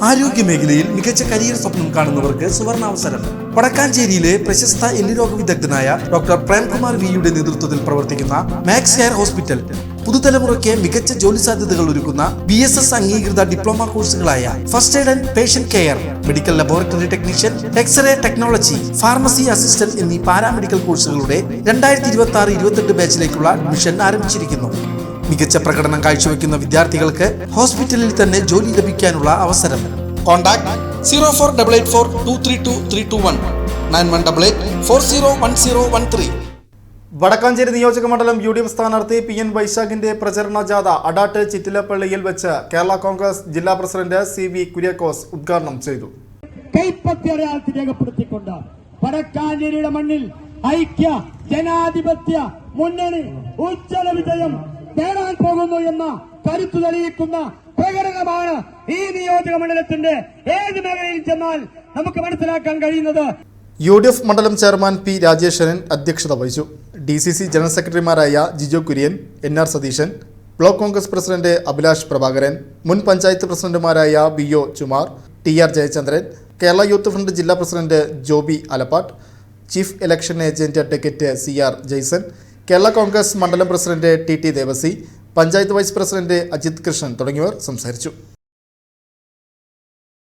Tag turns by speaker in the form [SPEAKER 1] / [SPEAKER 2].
[SPEAKER 1] ആരോഗ്യമേഖലയിൽ മികച്ച കരിയർ സ്വപ്നം കാണുന്നവർക്ക് സുവർണാവസരം. വടക്കാഞ്ചേരിയിലെ പ്രശസ്ത എല്ലുരോഗ വിദഗ്ധനായ ഡോക്ടർ പ്രേംകുമാർ വിയുടെ നേതൃത്വത്തിൽ പ്രവർത്തിക്കുന്ന മാക്സ് കെയർ ഹോസ്പിറ്റൽ പുതുതലമുറയ്ക്ക് മികച്ച ജോലി സാധ്യതകൾ ഒരുക്കുന്ന BSS അംഗീകൃത ഡിപ്ലോമ കോഴ്സുകളായ first aid and patient care, medical laboratory technician, x ray technology, pharmacy assistant എന്നീ പാരാമെഡിക്കൽ കോഴ്സുകളുടെ 2026-28 ബാച്ചിലേക്കുള്ള അഡ്മിഷൻ ആരംഭിച്ചിരിക്കുന്നു. മികച്ച പ്രകടനം കാഴ്ചവെക്കുന്ന വിദ്യാർത്ഥികൾക്ക് ഹോസ്പിറ്റലിൽ തന്നെ ജോലി ലഭിക്കാനുള്ള അവസരം. കോൺടാക്ട് 0488423231 9188401013.
[SPEAKER 2] വടക്കാഞ്ചേരി നിയോജക മണ്ഡലം UDF സ്ഥാനാർത്ഥി PN വൈശാഖിന്റെ പ്രചരണ ജാഥ അടാട്ട് ചിറ്റിലപ്പള്ളിയിൽ വെച്ച് കേരള കോൺഗ്രസ് ജില്ലാ പ്രസിഡന്റ് CV കുര്യാക്കോസ് ഉദ്ഘാടനം ചെയ്തു.
[SPEAKER 3] കൈപ്പത്തി അടയാളത്തിൽ രേഖപ്പെടുത്തിക്കൊണ്ട് വടക്കാഞ്ചേരിയുടെ മണ്ണിൽ ഐക്യ ജനാധിപത്യ മുന്നണി ഉജ്ജ്വല വിജയം നേടാൻ പോകുന്നു എന്ന കരുത്തു തെളിയിക്കുന്ന പ്രകടനമാണ് ഈ നിയോജക മണ്ഡലത്തിന്റെ ഏത് മേഖലയിൽ ചെന്നാൽ നമുക്ക് മനസ്സിലാക്കാൻ കഴിയുന്നത്.
[SPEAKER 2] UDF മണ്ഡലം ചെയർമാൻ P. രാജേശ്വരൻ അധ്യക്ഷത വഹിച്ചു. DCC ജനറൽ സെക്രട്ടറിമാരായ Jijo Kurian, NR Satheesan, block Congress president Abhilash Prabhakaran, മുൻ പഞ്ചായത്ത് പ്രസിഡന്റുമാരായ BO Chumar, TR Jayachandran, Kerala youth front ജില്ലാ president Joby Alappatt, chief election agent advocate CR Jaison, Kerala Congress മണ്ഡലം president TT Devasi, panchayat vice president Ajith Krishnan തുടങ്ങിയവർ സംസാരിച്ചു.